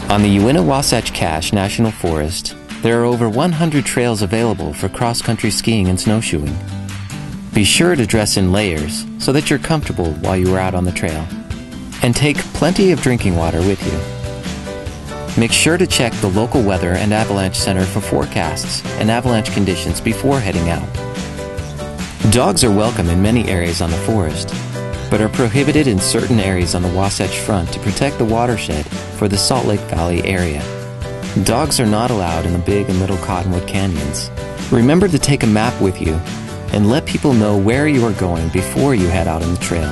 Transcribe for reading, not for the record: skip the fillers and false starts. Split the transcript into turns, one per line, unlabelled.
On the Uinta-Wasatch-Cache National Forest, there are over 100 trails available for cross-country skiing and snowshoeing. Be sure to dress in layers so that you're comfortable while you are out on the trail. And take plenty of drinking water with you. Make sure to check the local weather and avalanche center for forecasts and avalanche conditions before heading out. Dogs are welcome in many areas on the forest, but are prohibited in certain areas on the Wasatch Front to protect the watershed for the Salt Lake Valley area. Dogs are not allowed in the Big and Little Cottonwood canyons. Remember to take a map with you and let people know where you are going before you head out on the trail.